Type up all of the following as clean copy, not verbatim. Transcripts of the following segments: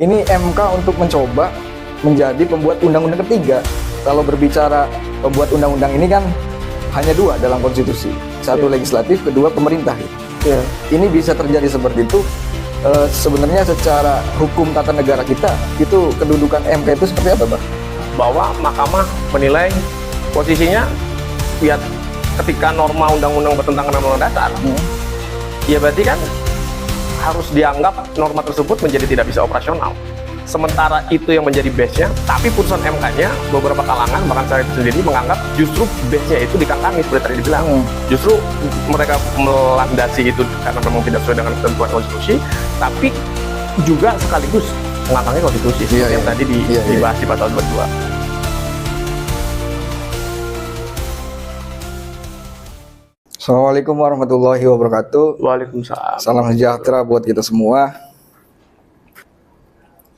Ini MK untuk mencoba menjadi pembuat undang-undang ketiga. Kalau berbicara pembuat undang-undang ini kan hanya dua dalam konstitusi. Satu legislatif, kedua pemerintah. Ini bisa terjadi seperti itu. Sebenarnya secara hukum tata negara kita, itu kedudukan MK itu seperti apa, Bang? Bahwa mahkamah menilai posisinya ya ketika norma undang-undang bertentangan dengan undang-undang dasar, ya berarti kan harus dianggap norma tersebut menjadi tidak bisa operasional. Sementara itu yang menjadi base-nya, tapi putusan MK-nya beberapa kalangan, bahkan saya itu sendiri menganggap justru base-nya itu dikangkangi, seperti tadi dibilang. Justru mereka melandasi itu karena memang tidak sesuai dengan ketentuan konstitusi, tapi juga sekaligus mengangkangi konstitusi, yang tadi dibahas di pasal 22. Assalamualaikum warahmatullahi wabarakatuh. Waalaikumsalam. Salam sejahtera buat kita semua.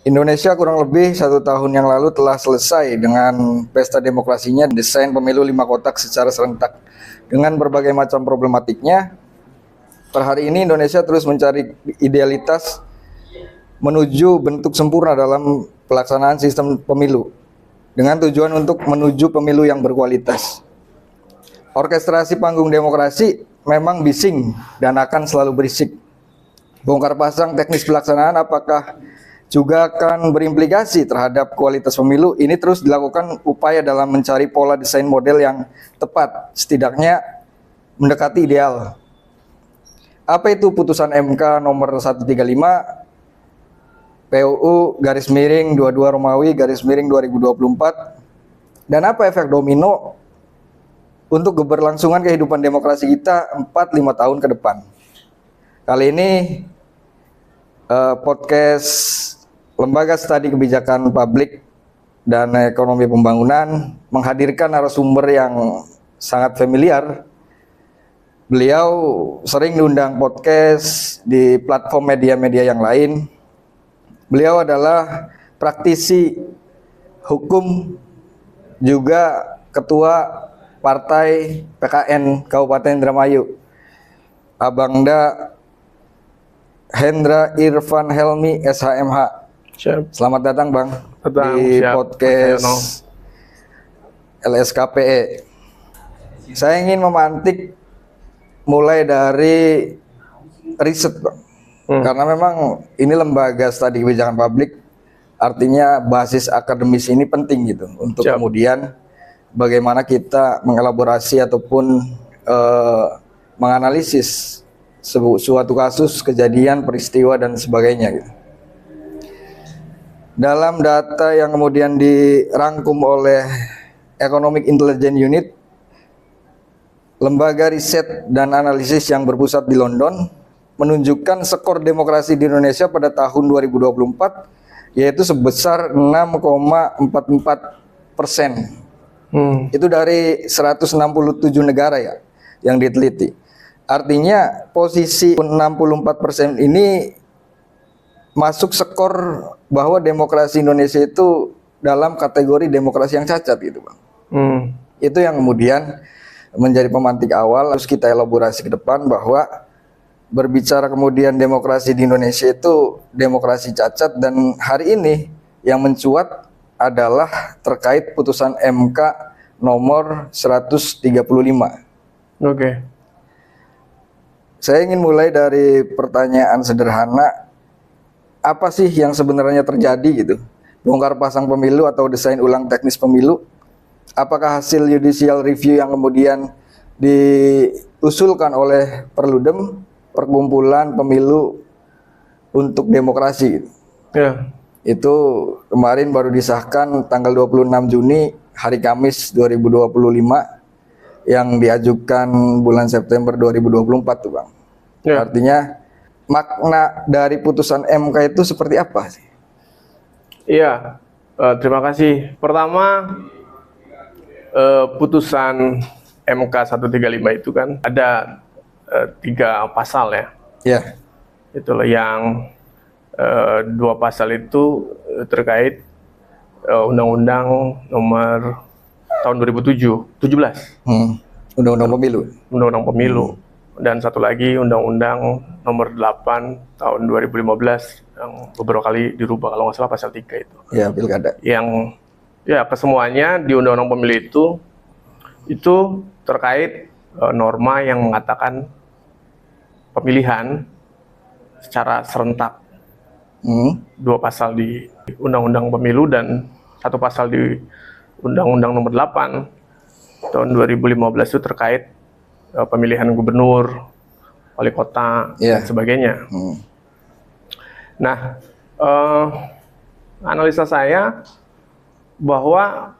Indonesia kurang lebih 1 tahun yang lalu telah selesai dengan pesta demokrasinya, desain pemilu 5 kotak secara serentak. Dengan berbagai macam problematiknya, per hari ini Indonesia terus mencari idealitas menuju bentuk sempurna dalam pelaksanaan sistem pemilu, dengan tujuan untuk menuju pemilu yang berkualitas. Orkestrasi panggung demokrasi memang bising dan akan selalu berisik. Bongkar pasang teknis pelaksanaan apakah juga akan berimplikasi terhadap kualitas pemilu. Ini terus dilakukan upaya dalam mencari pola desain model yang tepat, setidaknya mendekati ideal. Apa itu putusan MK nomor 135 PUU _22 Romawi _2024, dan apa efek domino untuk keberlangsungan kehidupan demokrasi kita 4-5 tahun ke depan. Kali ini podcast Lembaga Studi Kebijakan Publik dan Ekonomi Pembangunan menghadirkan narasumber yang sangat familiar. Beliau sering diundang podcast di platform media-media yang lain. Beliau adalah praktisi hukum, juga ketua Partai PKN Kabupaten Indramayu, Abangda Hendra Irfan Helmi SHMH. Selamat datang, Bang, di podcast LSKPE. Saya ingin memantik mulai dari riset, Bang. Karena memang ini lembaga studi kebijakan publik, artinya basis akademis ini penting gitu untuk kemudian bagaimana kita mengelaborasi ataupun menganalisis suatu kasus, kejadian, peristiwa dan sebagainya gitu. Dalam data yang kemudian dirangkum oleh Economic Intelligence Unit, lembaga riset dan analisis yang berpusat di London, menunjukkan skor demokrasi di Indonesia pada tahun 2024 yaitu sebesar 6,44%. Itu dari 167 negara ya yang diteliti. Artinya posisi 64% ini masuk skor bahwa demokrasi Indonesia itu dalam kategori demokrasi yang cacat gitu, Bang. Itu yang kemudian menjadi pemantik awal, harus kita elaborasi ke depan bahwa berbicara kemudian demokrasi di Indonesia itu demokrasi cacat, dan hari ini yang mencuat adalah terkait putusan MK nomor 135. Saya ingin mulai dari pertanyaan sederhana. Apa sih yang sebenarnya terjadi gitu? Bongkar pasang pemilu atau desain ulang teknis pemilu? Apakah hasil judicial review yang kemudian diusulkan oleh Perludem, Perkumpulan Pemilu untuk Demokrasi gitu? Itu kemarin baru disahkan tanggal 26 Juni, hari Kamis 2025, yang diajukan bulan September 2024 tuh, Bang. Artinya makna dari putusan MK itu seperti apa sih? Iya, terima kasih. Pertama, putusan MK 135 itu kan ada 3 pasal ya. Itulah yang 2 pasal itu terkait Undang-Undang nomor tahun 2017. Undang-Undang Pemilu. Undang-Undang Pemilu. dan satu lagi Undang-Undang Nomor 8 Tahun 2015 yang beberapa kali dirubah, kalau nggak salah pasal 3 itu. Ya, pilkada. Yang ya kesemuanya di Undang-Undang Pemilu itu terkait norma yang mengatakan pemilihan secara serentak. Dua pasal di Undang-Undang Pemilu dan satu pasal di Undang-Undang Nomor 8 Tahun 2015 itu terkait pemilihan gubernur, wali kota, dan sebagainya. Nah, analisa saya bahwa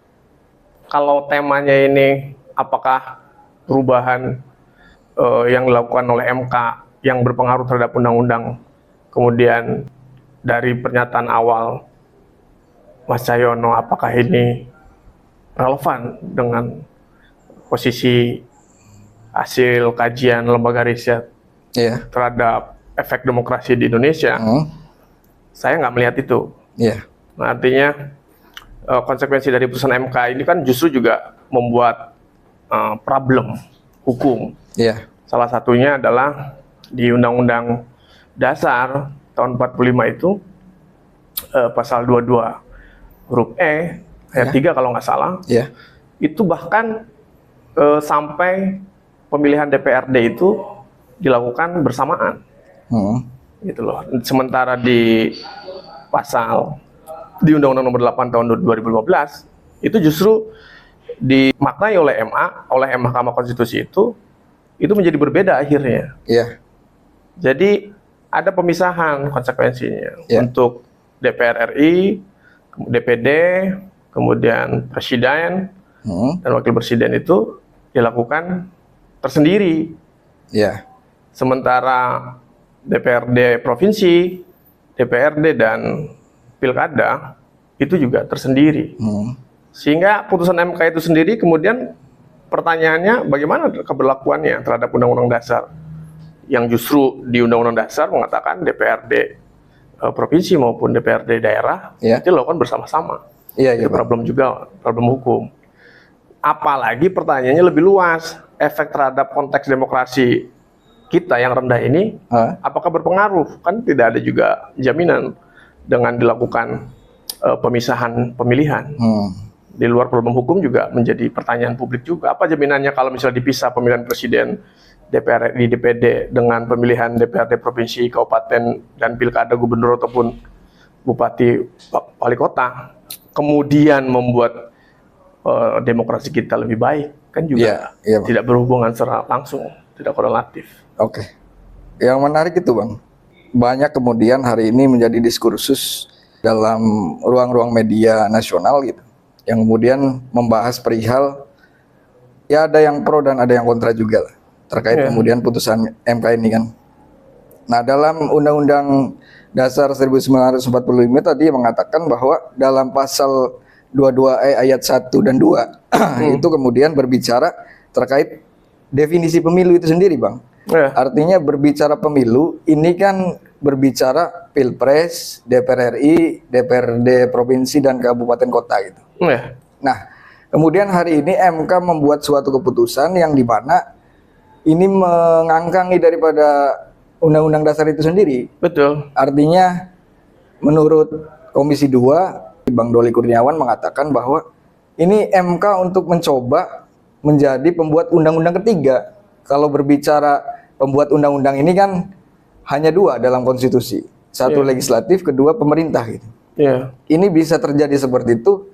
kalau temanya ini apakah perubahan yang dilakukan oleh MK yang berpengaruh terhadap undang-undang, kemudian dari pernyataan awal Mas Cahyono, apakah ini relevan dengan posisi hasil kajian lembaga riset terhadap efek demokrasi di Indonesia, saya nggak melihat itu. Nah, artinya konsekuensi dari putusan MK ini kan justru juga membuat problem hukum. Salah satunya adalah di Undang-Undang Dasar tahun 45 itu pasal 22 huruf E ayat 3 kalau nggak salah, itu bahkan sampai pemilihan DPRD itu dilakukan bersamaan, gitu loh. Sementara di pasal di Undang-Undang Nomor 8 Tahun 2015 itu justru dimaknai oleh Mahkamah Konstitusi itu menjadi berbeda akhirnya. Jadi ada pemisahan konsekuensinya untuk DPR RI, DPD, kemudian Presiden dan Wakil Presiden itu dilakukan tersendiri. Sementara DPRD provinsi, DPRD dan pilkada itu juga tersendiri. Sehingga putusan MK itu sendiri kemudian pertanyaannya bagaimana keberlakuannya terhadap Undang-Undang Dasar, yang justru di Undang-Undang Dasar mengatakan DPRD provinsi maupun DPRD daerah itu dilakukan bersama-sama. Itu problem juga, problem hukum. Apalagi pertanyaannya lebih luas, efek terhadap konteks demokrasi kita yang rendah ini apakah berpengaruh? Kan tidak ada juga jaminan dengan dilakukan pemisahan pemilihan. Di luar problem hukum juga menjadi pertanyaan publik juga. Apa jaminannya kalau misalnya dipisah pemilihan presiden, DPR RI, DPD dengan pemilihan DPRD provinsi, kabupaten, dan pilkada gubernur ataupun bupati, wali kota, kemudian membuat demokrasi kita lebih baik, kan juga tidak berhubungan secara langsung, tidak korelatif. Yang menarik itu, Bang, banyak kemudian hari ini menjadi diskursus dalam ruang-ruang media nasional gitu, yang kemudian membahas perihal ya ada yang pro dan ada yang kontra juga lah, terkait kemudian putusan MK ini kan. Nah, dalam Undang-Undang Dasar 1945 tadi mengatakan bahwa dalam pasal 22E ayat 1 dan 2 itu kemudian berbicara terkait definisi pemilu itu sendiri, Bang. Artinya berbicara pemilu ini kan berbicara pilpres, DPR RI, DPRD provinsi dan kabupaten kota gitu. Nah, kemudian hari ini MK membuat suatu keputusan yang dimana ini mengangkangi daripada Undang-Undang Dasar itu sendiri. Betul. Artinya menurut Komisi 2, Bang Doli Kurniawan mengatakan bahwa ini MK untuk mencoba menjadi pembuat undang-undang ketiga. Kalau berbicara pembuat undang-undang ini kan hanya dua dalam konstitusi. Satu legislatif, kedua pemerintah gitu. Ini bisa terjadi seperti itu.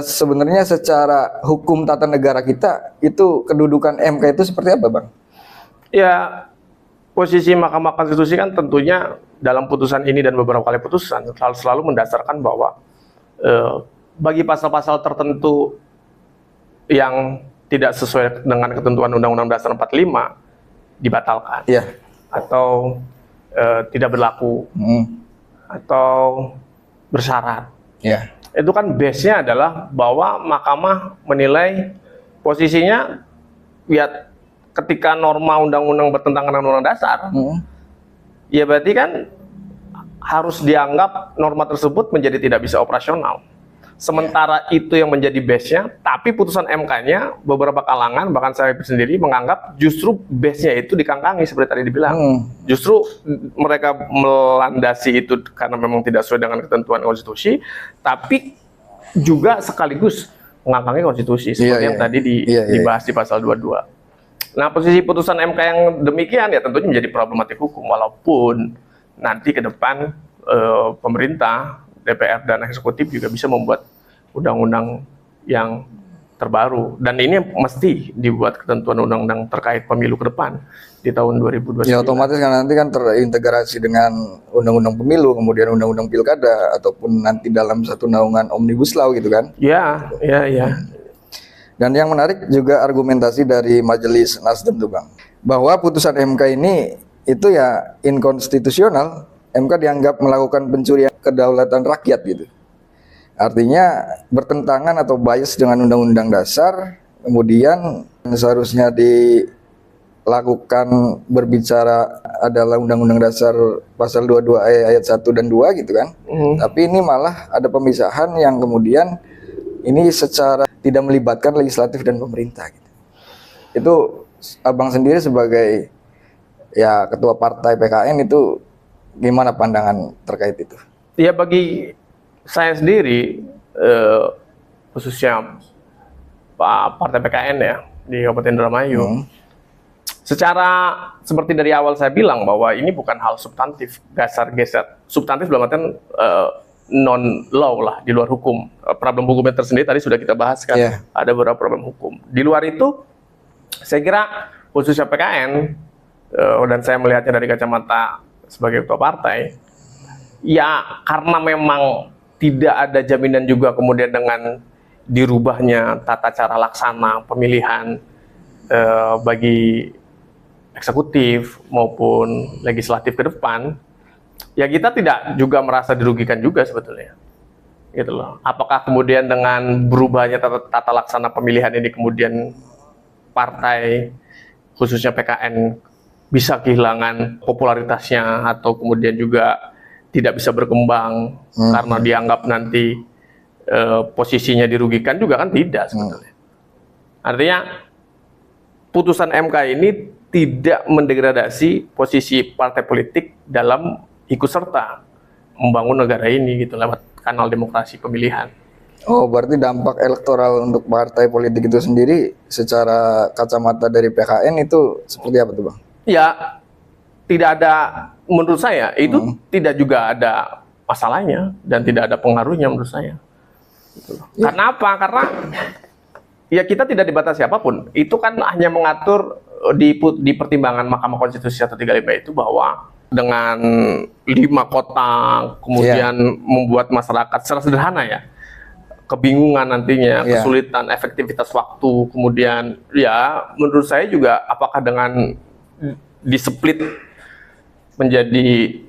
Sebenarnya secara hukum tata negara kita itu kedudukan MK itu seperti apa, Bang? Ya, posisi Mahkamah Konstitusi kan tentunya dalam putusan ini dan beberapa kali putusan selalu mendasarkan bahwa bagi pasal-pasal tertentu yang tidak sesuai dengan ketentuan Undang-Undang Dasar 45 dibatalkan, atau tidak berlaku, atau bersyarat. Itu kan base-nya adalah bahwa Mahkamah menilai posisinya ya ketika norma undang-undang bertentangan dengan Undang-Undang Dasar, ya berarti kan harus dianggap norma tersebut menjadi tidak bisa operasional. Sementara itu yang menjadi base-nya, tapi putusan MK-nya beberapa kalangan, bahkan saya sendiri menganggap justru base-nya itu dikangkangi seperti tadi dibilang. Justru mereka melandasi itu karena memang tidak sesuai dengan ketentuan konstitusi, tapi juga sekaligus mengangkangi konstitusi seperti yang tadi dibahas di pasal 22. Nah, posisi putusan MK yang demikian ya tentunya menjadi problematik hukum, walaupun nanti ke depan pemerintah, DPR dan eksekutif juga bisa membuat undang-undang yang terbaru, dan ini mesti dibuat ketentuan undang-undang terkait pemilu ke depan di tahun 2029. Ya otomatis kan nanti kan terintegrasi dengan undang-undang pemilu, kemudian undang-undang pilkada, ataupun nanti dalam satu naungan omnibus law gitu kan. Ya. Dan yang menarik juga argumentasi dari Majelis Nasdem tuh Bang, bahwa putusan MK ini itu ya inkonstitusional. MK dianggap melakukan pencurian kedaulatan rakyat gitu. Artinya bertentangan atau bias dengan Undang-Undang Dasar, kemudian seharusnya dilakukan berbicara adalah Undang-Undang Dasar pasal 22E ayat 1 dan 2 gitu kan. Tapi ini malah ada pemisahan yang kemudian ini secara tidak melibatkan legislatif dan pemerintah gitu. Itu Abang sendiri sebagai ya ketua partai PKN itu gimana pandangan terkait itu? Ya bagi saya sendiri, khususnya partai PKN ya di Kabupaten Indramayu, secara seperti dari awal saya bilang bahwa ini bukan hal substantif, geser substantif dalam artian non law lah, di luar hukum. Problem hukumnya tersendiri tadi sudah kita bahas kan, ada beberapa problem hukum. Di luar itu, saya kira khususnya PKN dan saya melihatnya dari kacamata sebagai ketua partai, ya karena memang tidak ada jaminan juga kemudian dengan dirubahnya tata cara laksana pemilihan bagi eksekutif maupun legislatif ke depan, ya kita tidak juga merasa dirugikan juga sebetulnya, gitu loh. Apakah kemudian dengan berubahnya tata laksana pemilihan ini kemudian partai khususnya PKN bisa kehilangan popularitasnya atau kemudian juga tidak bisa berkembang karena dianggap nanti posisinya dirugikan juga kan tidak sebetulnya. Artinya putusan MK ini tidak mendegradasi posisi partai politik dalam ikut serta membangun negara ini gitu lewat kanal demokrasi pemilihan. Oh, berarti dampak elektoral untuk partai politik itu sendiri secara kacamata dari PKN itu seperti apa tuh Bang? Ya, tidak ada, menurut saya itu tidak juga ada masalahnya dan tidak ada pengaruhnya menurut saya. Gitu. Karena apa? Karena ya kita tidak dibatasi apapun. Itu kan hanya mengatur di pertimbangan Mahkamah Konstitusi 135 itu bahwa dengan 5 kota kemudian membuat masyarakat secara sederhana ya kebingungan nantinya, kesulitan efektivitas waktu, kemudian ya menurut saya juga apakah dengan di-split menjadi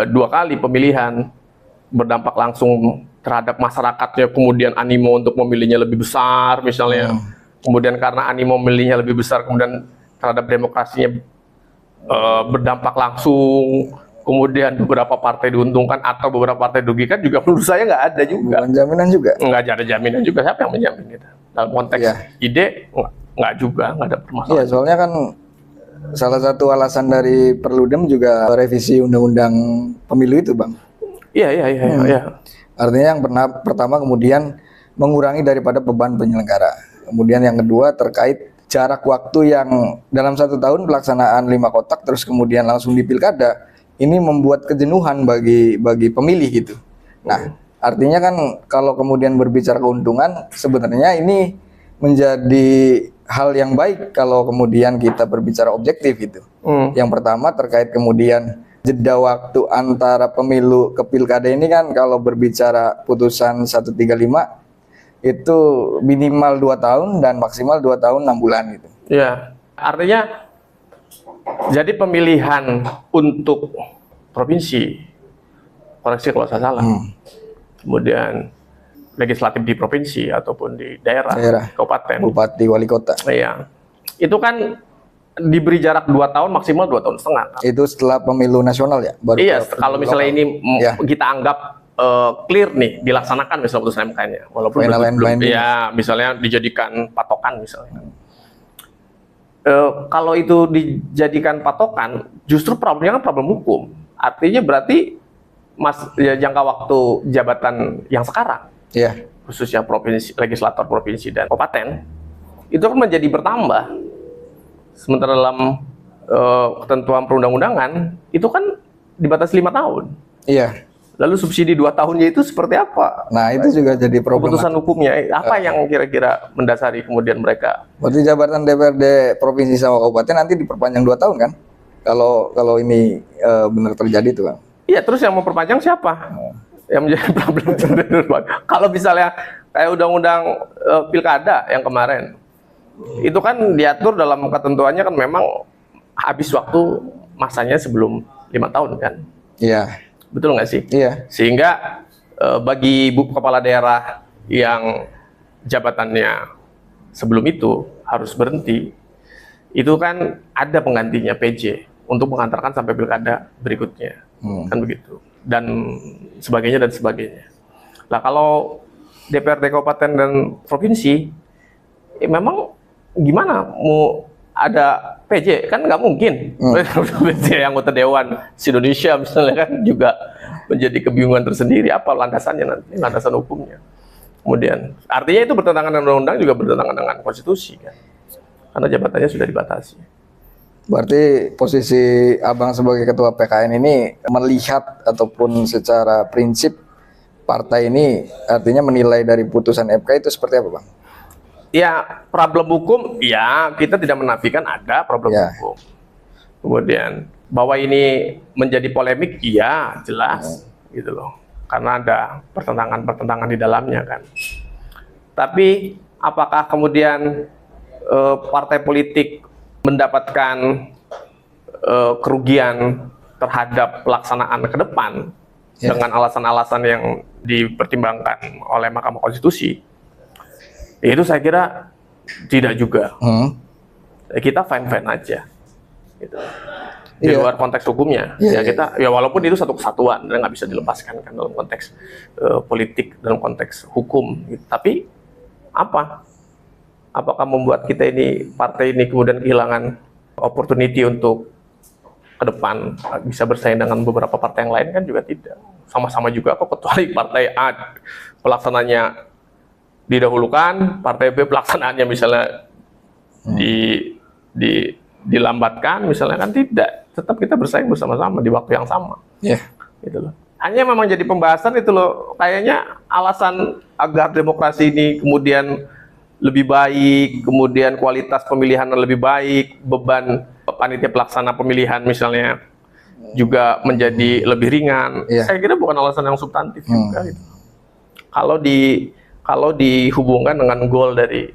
2 kali pemilihan berdampak langsung terhadap masyarakatnya, kemudian animo untuk memilihnya lebih besar misalnya, kemudian karena animo memilihnya lebih besar kemudian terhadap demokrasinya berdampak langsung, kemudian beberapa partai diuntungkan atau beberapa partai dirugikan juga menurut saya nggak ada juga. Bukan jaminan juga? Nggak ada jaminan juga, siapa yang menjamin itu? Dalam konteks ide nggak juga, nggak ada permasalahan. Iya, soalnya kan salah satu alasan dari Perludem juga revisi undang-undang pemilu itu Bang. Iya. Artinya yang pertama kemudian mengurangi daripada beban penyelenggara. Kemudian yang kedua terkait jarak waktu yang dalam 1 tahun pelaksanaan 5 kotak terus kemudian langsung di pilkada, ini membuat kejenuhan bagi pemilih gitu. Nah, artinya kan kalau kemudian berbicara keuntungan, sebenarnya ini menjadi hal yang baik kalau kemudian kita berbicara objektif gitu. Yang pertama terkait kemudian jeda waktu antara pemilu ke pilkada ini kan kalau berbicara putusan 135 itu minimal 2 tahun dan maksimal 2 tahun 6 bulan gitu. Ya, artinya jadi pemilihan untuk provinsi, koreksi kalau saya salah, kemudian legislatif di provinsi ataupun di daerah. Kabupaten, bupati, wali kota. Iya, itu kan diberi jarak 2 tahun maksimal 2,5 tahun. Itu setelah pemilu nasional ya? Baru kalau misalnya ini kita anggap clear nih dilaksanakan misalnya putusan MK-nya, walaupun Final and belum, binding. ya misalnya dijadikan patokan misalnya. Kalau itu dijadikan patokan, justru problemnya kan problem hukum. Artinya berarti jangka waktu jabatan yang sekarang, Iya. khususnya provinsi, legislator provinsi dan kabupaten, itu kan menjadi bertambah. Sementara dalam ketentuan perundang-undangan itu kan dibatasi 5 tahun. Iya. Lalu subsidi 2 tahunnya itu seperti apa? Nah, itu juga jadi Keputusan problematik. hukumnya apa yang kira-kira mendasari kemudian mereka? Berarti jabatan DPRD provinsi sama kabupaten nanti diperpanjang 2 tahun kan? Kalau ini benar terjadi tuh, Bang. Iya, terus yang memperpanjang siapa? Yang menjadi problem. Kalau misalnya kayak undang-undang pilkada yang kemarin, itu kan diatur dalam ketentuannya kan memang habis waktu masanya sebelum 5 tahun kan? Iya. Betul nggak sih? Iya. Sehingga bagi kepala daerah yang jabatannya sebelum itu harus berhenti, itu kan ada penggantinya PJ untuk mengantarkan sampai pilkada berikutnya, kan begitu, dan sebagainya dan sebagainya. Nah, kalau DPRD kabupaten dan provinsi, memang gimana mau ada PJ, kan nggak mungkin. PJ anggota Dewan Indonesia misalnya kan juga menjadi kebingungan tersendiri, apa landasannya nanti, landasan hukumnya. Kemudian artinya itu bertentangan dengan undang-undang, juga bertentangan dengan konstitusi kan, karena jabatannya sudah dibatasi. Berarti posisi Abang sebagai ketua PKN ini melihat ataupun secara prinsip partai ini artinya menilai dari putusan MK itu seperti apa, Bang? Ya, problem hukum, ya kita tidak menafikan ada problem Ya. hukum. Kemudian bahwa ini menjadi polemik, iya jelas, gitu loh. Karena ada pertentangan-pertentangan di dalamnya kan. Tapi apakah kemudian partai politik mendapatkan kerugian terhadap pelaksanaan ke depan dengan alasan-alasan yang dipertimbangkan oleh Mahkamah Konstitusi? Itu saya kira tidak juga. Kita fine-fine aja. Gitu. Di Iya. luar konteks hukumnya, Iya, ya kita, ya walaupun itu satu kesatuan dan nggak bisa dilepaskan kan dalam konteks politik, dalam konteks hukum. Gitu. Tapi apakah membuat kita ini, partai ini kemudian kehilangan opportunity untuk ke depan bisa bersaing dengan beberapa partai yang lain? Kan juga tidak. Sama-sama juga kok, kecuali partai A pelaksananya didahulukan, partai B pelaksanaannya misalnya dilambatkan misalnya, kan tidak, tetap kita bersaing bersama-sama di waktu yang sama. Gitu loh. Hanya memang jadi pembahasan itu loh, kayaknya alasan agar demokrasi ini kemudian lebih baik, kemudian kualitas pemilihan lebih baik, beban panitia pelaksana pemilihan misalnya juga menjadi lebih ringan. Saya kira bukan alasan yang substantif juga gitu. Kalau dihubungkan dengan goal dari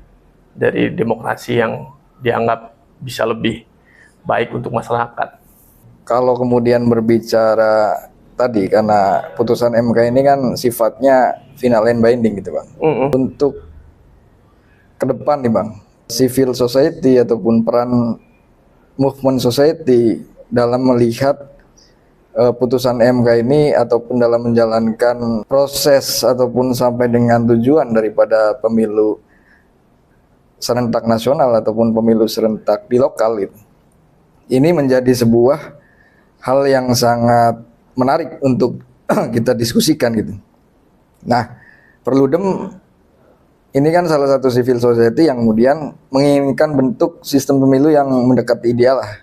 demokrasi yang dianggap bisa lebih baik untuk masyarakat. Kalau kemudian berbicara tadi, karena putusan MK ini kan sifatnya final and binding gitu, Bang. Untuk ke depan nih, Bang, civil society ataupun peran movement society dalam melihat putusan MK ini ataupun dalam menjalankan proses ataupun sampai dengan tujuan daripada pemilu serentak nasional ataupun pemilu serentak di lokal gitu. Ini menjadi sebuah hal yang sangat menarik untuk kita diskusikan gitu. Nah, Perludem ini kan salah satu civil society yang kemudian menginginkan bentuk sistem pemilu yang mendekati ideal lah,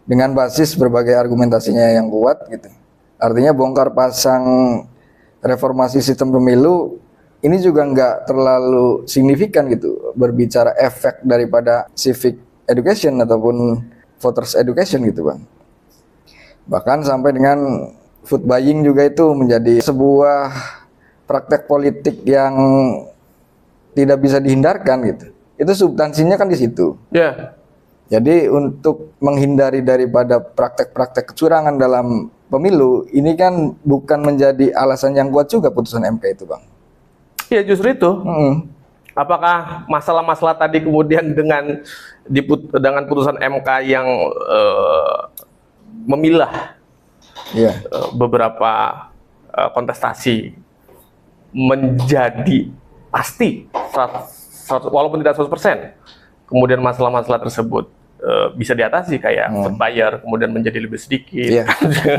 dengan basis berbagai argumentasinya yang kuat gitu. Artinya bongkar pasang reformasi sistem pemilu ini juga nggak terlalu signifikan gitu berbicara efek daripada civic education ataupun voters education gitu, Bang. Bahkan sampai dengan vote buying juga itu menjadi sebuah praktek politik yang tidak bisa dihindarkan gitu. Itu substansinya kan di situ. Jadi untuk menghindari daripada praktek-praktek kecurangan dalam pemilu, ini kan bukan menjadi alasan yang kuat juga putusan MK itu, Bang. Ya justru itu. Apakah masalah-masalah tadi kemudian dengan putusan MK yang memilah beberapa kontestasi menjadi pasti walaupun tidak 100%, kemudian masalah-masalah tersebut bisa diatasi kayak food buyer kemudian menjadi lebih sedikit. Iya.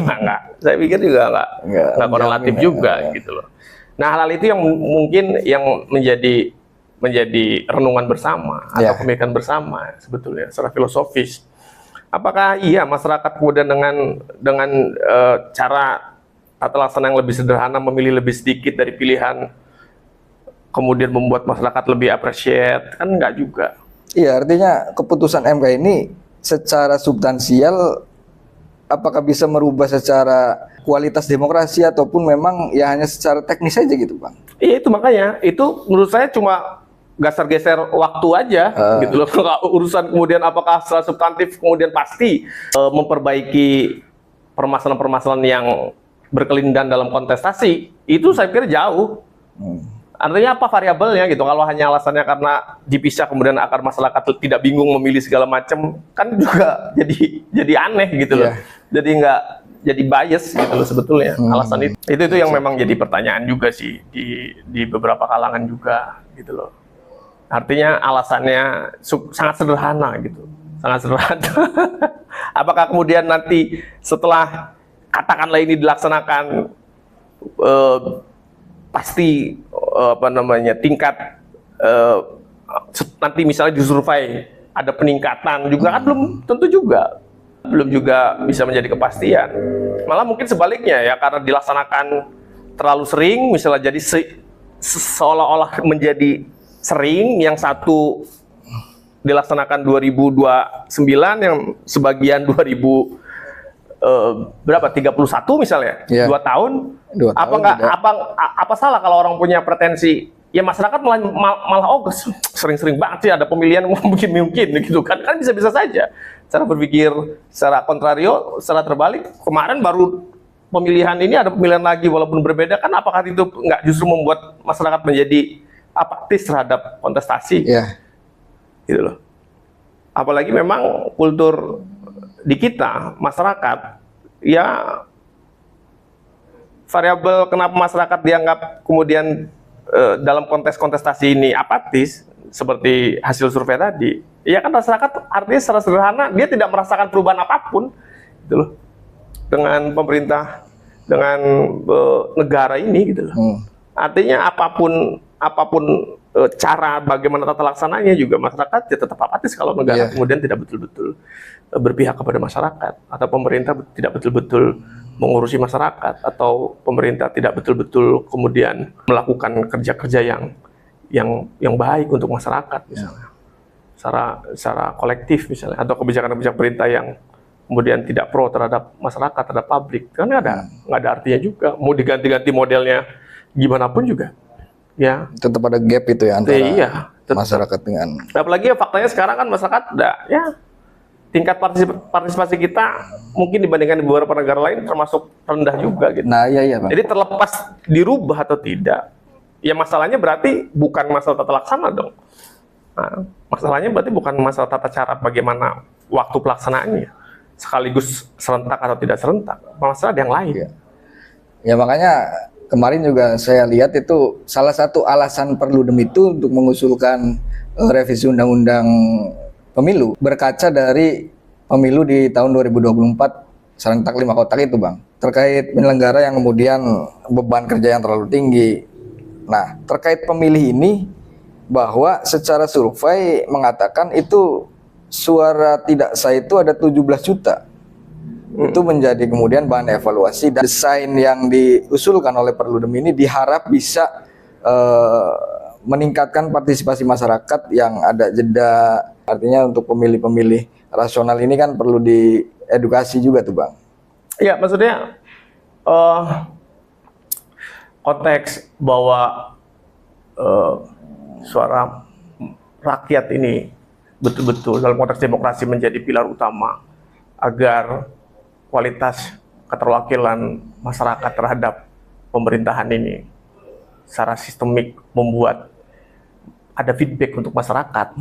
Nggak, saya pikir juga nggak korelatif juga gitu loh. Nah, hal itu yang mungkin yang menjadi renungan bersama atau pemikiran bersama sebetulnya secara filosofis. Apakah iya masyarakat kemudian dengan cara tata laksana yang lebih sederhana memilih lebih sedikit dari pilihan kemudian membuat masyarakat lebih appreciate? Kan enggak juga. Iya, artinya keputusan MK ini secara substansial apakah bisa merubah secara kualitas demokrasi ataupun memang ya hanya secara teknis saja gitu, Bang? Iya, itu makanya itu menurut saya cuma geser waktu aja gitu loh. Urusan kemudian apakah secara substantif kemudian pasti memperbaiki permasalahan-permasalahan yang berkelindahan dalam kontestasi, itu saya pikir jauh. Artinya apa variabelnya gitu? Kalau hanya alasannya karena dipisah kemudian agar masyarakat tidak bingung memilih segala macam, kan juga jadi aneh gitu loh. Jadi nggak jadi bias gitu loh sebetulnya alasan itu. Itu yang memang jadi pertanyaan juga sih di beberapa kalangan juga gitu loh. Artinya alasannya sangat sederhana gitu, sangat sederhana. Apakah kemudian nanti setelah katakanlah ini dilaksanakan pasti tingkat nanti misalnya disurvei ada peningkatan juga kan belum juga bisa menjadi kepastian. Malah mungkin sebaliknya ya, karena dilaksanakan terlalu sering misalnya jadi seolah-olah menjadi sering, yang satu dilaksanakan 2029 yang sebagian 31 misalnya, 2 tahun. Apa salah kalau orang punya pretensi? Ya masyarakat malah sering-sering banget sih ada pemilihan mungkin gitu kan bisa saja. Cara berpikir secara kontrario, secara terbalik, kemarin baru pemilihan ini ada pemilihan lagi walaupun berbeda, kan apakah itu nggak justru membuat masyarakat menjadi apatis terhadap kontestasi? Gitu loh. Apalagi memang kultur di kita, masyarakat, ya variabel kenapa masyarakat dianggap kemudian dalam kontestasi ini apatis, seperti hasil survei tadi, ya kan masyarakat artinya secara sederhana, dia tidak merasakan perubahan apapun, gitu loh, dengan pemerintah, dengan negara ini, gitu loh. Artinya apapun cara bagaimana tata laksananya juga masyarakat ya tetap apatis kalau negara kemudian tidak betul-betul berpihak kepada masyarakat, atau pemerintah tidak betul-betul mengurusi masyarakat, atau pemerintah tidak betul-betul kemudian melakukan kerja-kerja yang baik untuk masyarakat misalnya, secara kolektif misalnya, atau kebijakan-kebijakan pemerintah yang kemudian tidak pro terhadap masyarakat, terhadap publik, kan nggak ada artinya juga. Mau diganti-ganti modelnya gimana pun juga, ya tetap ada gap itu ya antara masyarakat dengan. Apalagi ya faktanya sekarang kan masyarakat tingkat partisipasi kita mungkin dibandingkan di beberapa negara lain termasuk rendah juga gitu. Nah, iya Bang. Jadi terlepas dirubah atau tidak, ya masalahnya berarti bukan masalah tata laksana dong. Nah, masalahnya berarti bukan masalah tata cara bagaimana waktu pelaksanaannya, sekaligus serentak atau tidak serentak, masalah yang lain. Ya makanya kemarin juga saya lihat itu salah satu alasan Perludem itu untuk mengusulkan revisi undang-undang pemilu berkaca dari pemilu di tahun 2024 serentak 5 kotak itu Bang, terkait penyelenggara yang kemudian beban kerja yang terlalu tinggi. Nah, terkait pemilih ini, bahwa secara survei mengatakan itu suara tidak sah itu ada 17 juta. Itu menjadi kemudian bahan evaluasi, dan desain yang diusulkan oleh Perludem ini diharap bisa meningkatkan partisipasi masyarakat yang ada jeda. Artinya untuk pemilih-pemilih rasional ini kan perlu diedukasi juga tuh Bang. Iya, maksudnya konteks bahwa suara rakyat ini betul-betul dalam konteks demokrasi menjadi pilar utama agar kualitas keterwakilan masyarakat terhadap pemerintahan ini secara sistemik membuat ada feedback untuk masyarakat.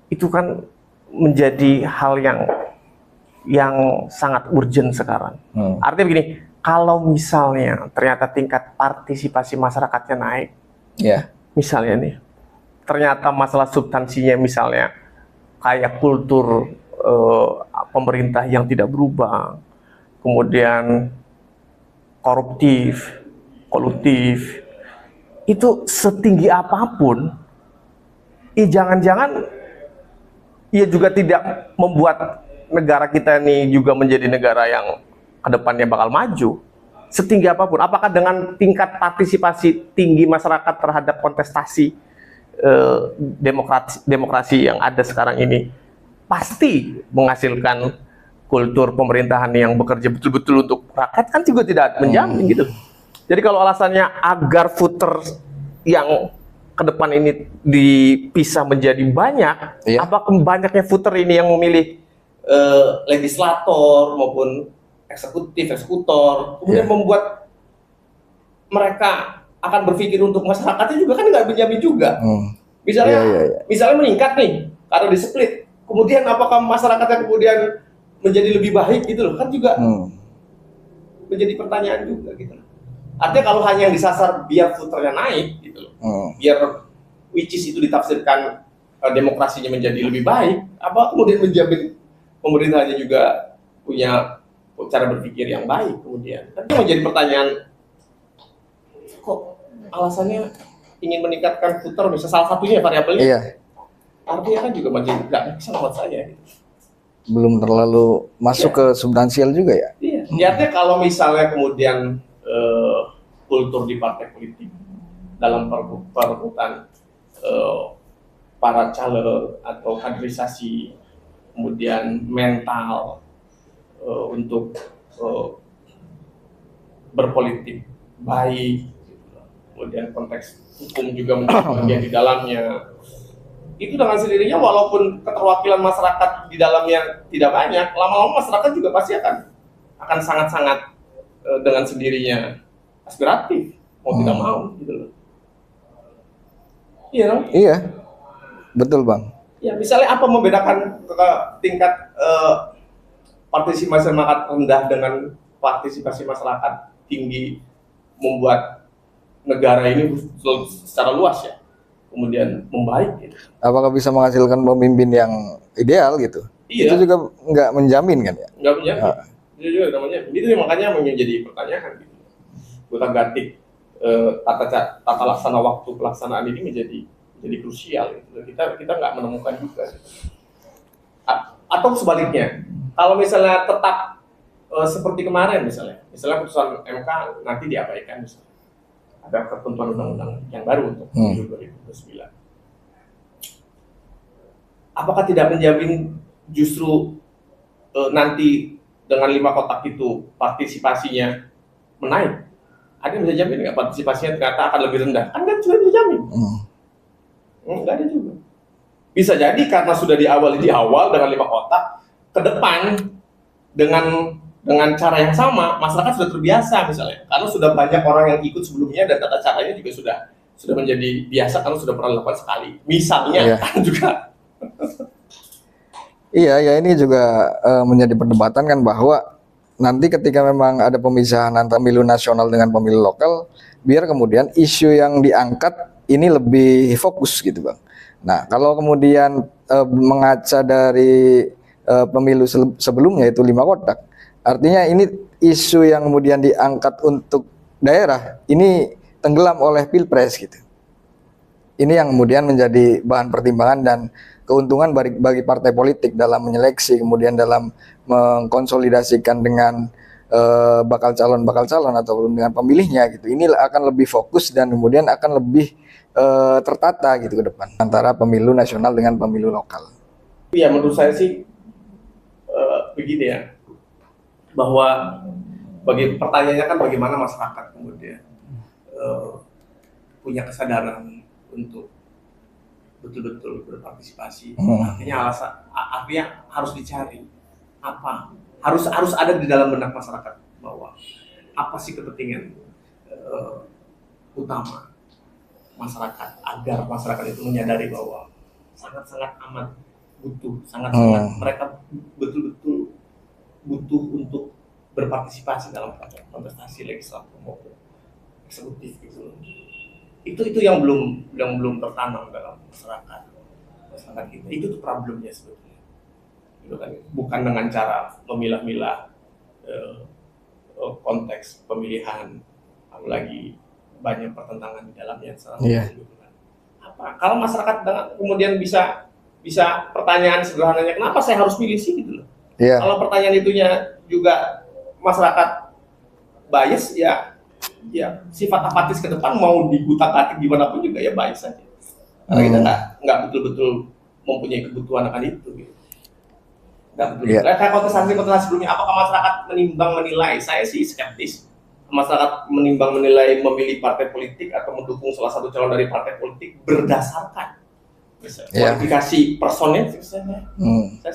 Itu kan menjadi hal yang sangat urgent sekarang. Artinya begini, kalau misalnya ternyata tingkat partisipasi masyarakatnya naik, Ya. misalnya nih, ternyata masalah substansinya misalnya kayak kultur pemerintah yang tidak berubah, kemudian koruptif, kolutif, itu setinggi apapun, jangan-jangan ia juga tidak membuat negara kita ini juga menjadi negara yang kedepannya bakal maju setinggi apapun. Apakah dengan tingkat partisipasi tinggi masyarakat terhadap kontestasi demokrasi yang ada sekarang ini pasti menghasilkan kultur pemerintahan yang bekerja betul-betul untuk rakyat, kan juga tidak menjamin gitu. Jadi kalau alasannya agar voter yang ke depan ini dipisah menjadi banyak, Iya. apakah banyaknya voter ini yang memilih legislator maupun eksekutor, kemudian Iya. membuat mereka akan berpikir untuk masyarakatnya juga, kan nggak menjamin juga. Misalnya, Iya. misalnya meningkat nih karena di split, kemudian apakah masyarakatnya kemudian menjadi lebih baik gitu loh, kan juga menjadi pertanyaan juga gitu. Artinya kalau hanya yang disasar biar voternya naik gitu loh, biar which is itu ditafsirkan demokrasinya menjadi lebih baik, apa kemudian menjamin pemerintahnya juga punya cara berpikir yang baik kemudian. Tapi menjadi pertanyaan, kok alasannya ingin meningkatkan voter, bisa salah satunya variabelnya. Iya. Artinya kan juga masih nggak bisa buat saya. Belum terlalu masuk ke substansial juga ya. Iya. Artinya kalau misalnya kemudian kultur di partai politik dalam perebutan para caleg atau kaderisasi, kemudian mental untuk berpolitik baik, kemudian konteks hukum juga menjadi bagian di dalamnya, itu dengan sendirinya walaupun keterwakilan masyarakat di dalamnya tidak banyak, lama-lama masyarakat juga pasti akan sangat-sangat dengan sendirinya aspiratif, mau tidak mau gitu loh. Iya dong? Iya. Betul, Bang. Ya, misalnya apa membedakan tingkat partisipasi masyarakat rendah dengan partisipasi masyarakat tinggi membuat negara ini secara luas ya kemudian membaik gitu. Apakah bisa menghasilkan pemimpin yang ideal gitu? Iya. Itu juga nggak menjamin kan ya? Nggak menjamin. Itu juga namanya. Itu makanya menjadi pertanyaan gitu. Utak-atik tata laksana waktu pelaksanaan ini menjadi krusial gitu. Kita nggak menemukan juga. Atau sebaliknya, kalau misalnya tetap seperti kemarin misalnya putusan MK nanti diabaikan misalnya. Ada ketentuan undang-undang yang baru untuk 2029. Apakah tidak menjamin justru nanti dengan 5 kotak itu partisipasinya menaik? Ada yang bisa jamin nggak partisipasinya ternyata akan lebih rendah? Kan juga bisa jamin. Nggak ada juga. Bisa jadi karena sudah di awal dengan 5 kotak, ke depan dengan cara yang sama, masyarakat sudah terbiasa misalnya, karena sudah banyak orang yang ikut sebelumnya dan tata caranya juga sudah menjadi biasa karena sudah pernah dilakukan sekali. Misalnya kan juga. Iya, ya ini juga menjadi perdebatan kan bahwa nanti ketika memang ada pemisahan antara pemilu nasional dengan pemilu lokal, biar kemudian isu yang diangkat ini lebih fokus gitu, Bang. Nah, kalau kemudian mengaca dari pemilu sebelumnya itu 5 kotak, artinya ini isu yang kemudian diangkat untuk daerah ini tenggelam oleh pilpres gitu. Ini yang kemudian menjadi bahan pertimbangan dan keuntungan bagi partai politik dalam menyeleksi, kemudian dalam mengkonsolidasikan dengan bakal calon atau dengan pemilihnya gitu. Ini akan lebih fokus dan kemudian akan lebih tertata gitu ke depan antara pemilu nasional dengan pemilu lokal. Iya, menurut saya sih begini ya, bahwa pertanyaannya kan bagaimana masyarakat kemudian punya kesadaran untuk betul-betul berpartisipasi. Artinya harus dicari apa, harus ada di dalam benak masyarakat bahwa apa sih kepentingan utama masyarakat agar masyarakat itu menyadari bahwa sangat-sangat amat butuh, sangat-sangat mereka betul-betul butuh untuk berpartisipasi dalam kontestasi legislatif maupun eksekutif gitu. Itu yang belum tertanam dalam masyarakat kita. Itu tuh problemnya sebetulnya. Gitu kan. Bukan dengan cara memilah-milah konteks pemilihan, apalagi banyak pertentangan di dalamnya. Apa? Kalau masyarakat kemudian bisa pertanyaan sederhananya, kenapa saya harus pilih sih gitu loh? Kalau pertanyaan itunya juga masyarakat bias, ya sifat apatis ke depan mau digutak-gatik gimana pun juga ya bias saja. Karena kita nggak betul-betul mempunyai kebutuhan akan itu. Gitu. Kayak kontestasi sebelumnya, apakah masyarakat menilai? Saya sih skeptis. Masyarakat menilai memilih partai politik atau mendukung salah satu calon dari partai politik berdasarkan kualifikasi personil. Saya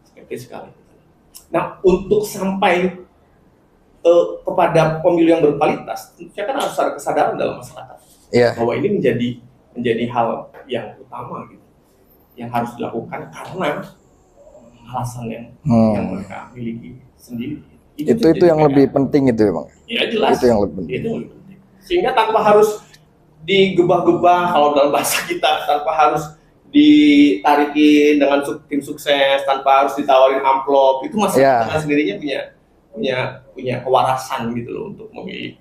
skeptis sekali. Nah, untuk sampai kepada pemilu yang berkualitas, tentunya kan harus ada kesadaran dalam masyarakat bahwa ini menjadi hal yang utama gitu, yang harus dilakukan karena alasan yang mereka miliki sendiri. Itu yang lebih penting itu memang. Ya jelas. Itu yang lebih penting. Itu lebih penting. Sehingga tanpa harus digebah-gebah kalau dalam bahasa kita, tanpa harus ditarikin dengan tim sukses, tanpa harus ditawarin amplop, itu masyarakat sendirinya punya kewarasan gitu loh untuk memilih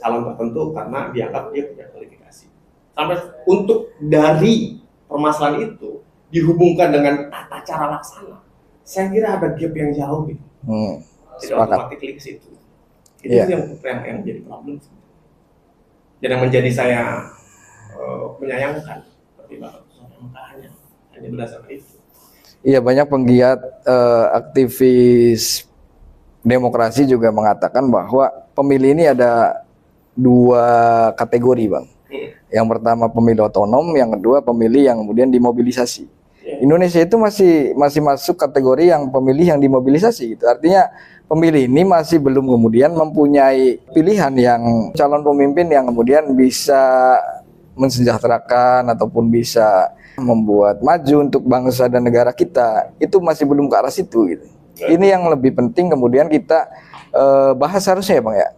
calon tertentu karena dianggap dia punya kualifikasi. Sampai untuk dari permasalahan itu dihubungkan dengan tata cara laksana, saya kira ada gap yang jauh gitu. Tidak otomatis ke situ. Itu yang jadi problem. Dan yang menjadi saya menyayangkan pertimbangan hanya berdasarkan itu. Iya, banyak penggiat aktivis demokrasi juga mengatakan bahwa pemilih ini ada 2 kategori, Bang. Yang pertama pemilih otonom, yang kedua pemilih yang kemudian dimobilisasi. Indonesia itu masih masuk kategori yang pemilih yang dimobilisasi gitu. Artinya pemilih ini masih belum kemudian mempunyai pilihan yang calon pemimpin yang kemudian bisa mensejahterakan ataupun bisa membuat maju untuk bangsa dan negara kita. Itu masih belum ke arah situ gitu. Ini yang lebih penting kemudian kita bahas harusnya ya, Bang ya.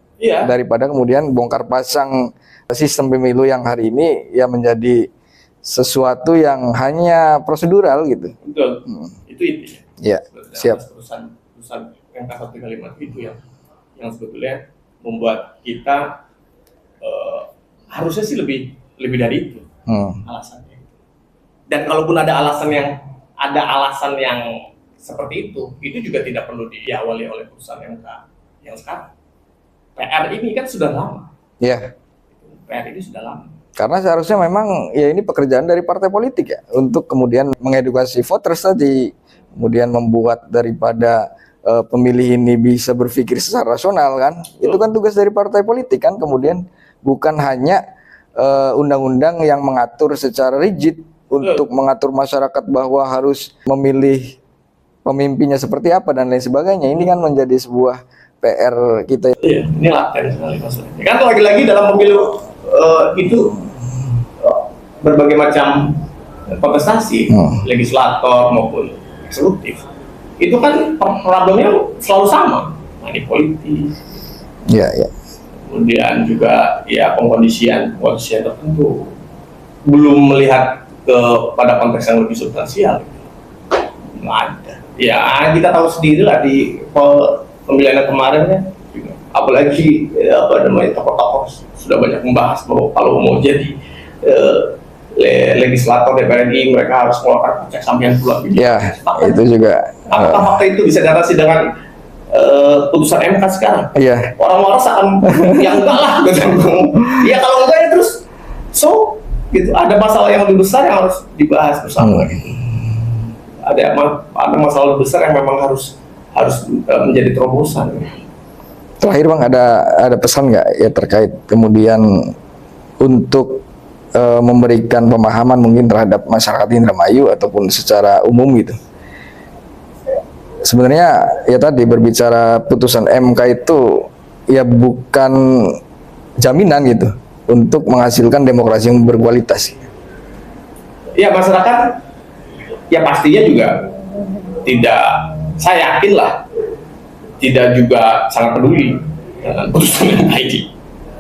Daripada kemudian bongkar pasang sistem pemilu yang hari ini ya menjadi sesuatu yang hanya prosedural gitu. Betul. Itu intinya. Ya, siap. Perusahaan MK 135 itu yang sebetulnya membuat kita harusnya sih lebih dari itu alasannya. Dan kalaupun ada alasan yang seperti itu juga tidak perlu diawali oleh perusahaan MK yang sekarang. PR ini kan sudah lama. PR ini sudah lama. Karena seharusnya memang ya ini pekerjaan dari partai politik ya, untuk kemudian mengedukasi voters tadi, kemudian membuat daripada pemilih ini bisa berpikir secara rasional kan. Itu kan tugas dari partai politik kan, kemudian bukan hanya undang-undang yang mengatur secara rigid untuk mengatur masyarakat bahwa harus memilih pemimpinnya seperti apa dan lain sebagainya. Ini kan menjadi sebuah PR kita. Iya, ini laten sekali maksudnya. Kan lagi-lagi dalam pemilu itu berbagai macam kontestasi, legislator maupun eksekutif. Itu kan problemnya selalu sama, money politik. Kemudian juga ya pengkondisian tertentu. Belum melihat pada konteks yang lebih substansial. Nggak ada. Ya kita tahu sendiri lah di pemilihan kemarin ya. Apalagi tokoh-tokoh sudah banyak membahas bahwa kalau mau jadi legislator DPR RI mereka harus mengeluarkan cek sambian puluhan miliar. Itu juga. Apakah fakta itu bisa diatasi dengan putusan MK sekarang? Orang waras akan ya enggak lah. Ya kalau enggak ya terus gitu. Ada masalah yang lebih besar yang harus dibahas bersama. Ada masalah lebih besar yang memang harus menjadi terobosan. Terakhir Bang, ada pesan nggak ya terkait kemudian untuk memberikan pemahaman mungkin terhadap masyarakat Indramayu ataupun secara umum gitu. Sebenarnya ya tadi berbicara putusan MK itu ya bukan jaminan gitu untuk menghasilkan demokrasi yang berkualitas. Ya masyarakat ya pastinya juga tidak, saya yakin lah tidak juga sangat peduli dengan putusan MK.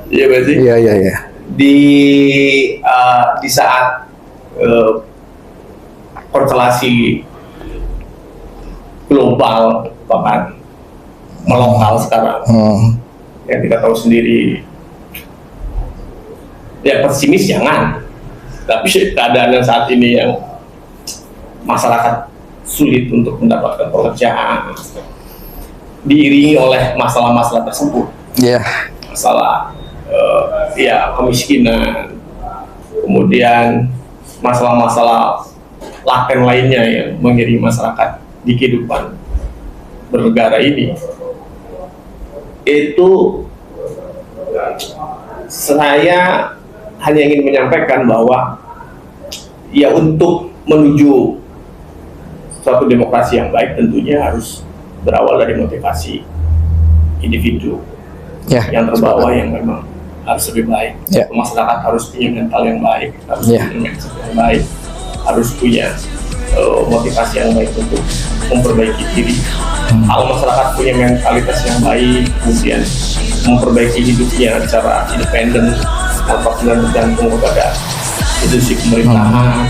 Iya berarti Iya. di saat konstelasi global bahkan melokal sekarang, yang kita tahu sendiri, ya pesimis jangan, tapi keadaan yang saat ini yang masyarakat sulit untuk mendapatkan pekerjaan, diiringi oleh masalah-masalah tersebut, masalah ya kemiskinan, kemudian masalah-masalah laten lainnya yang mengiringi masyarakat di kehidupan bernegara ini, itu saya hanya ingin menyampaikan bahwa ya untuk menuju suatu demokrasi yang baik tentunya harus berawal dari motivasi individu yang terbawa yang memang harus lebih baik. Masyarakat harus punya mental yang baik, harus punya mindset yang baik, harus punya motivasi yang baik untuk memperbaiki diri. Kalau masyarakat punya mentalitas yang baik, kemudian memperbaiki hidupnya secara independen tanpa bergantung kepada institusi pemerintahan,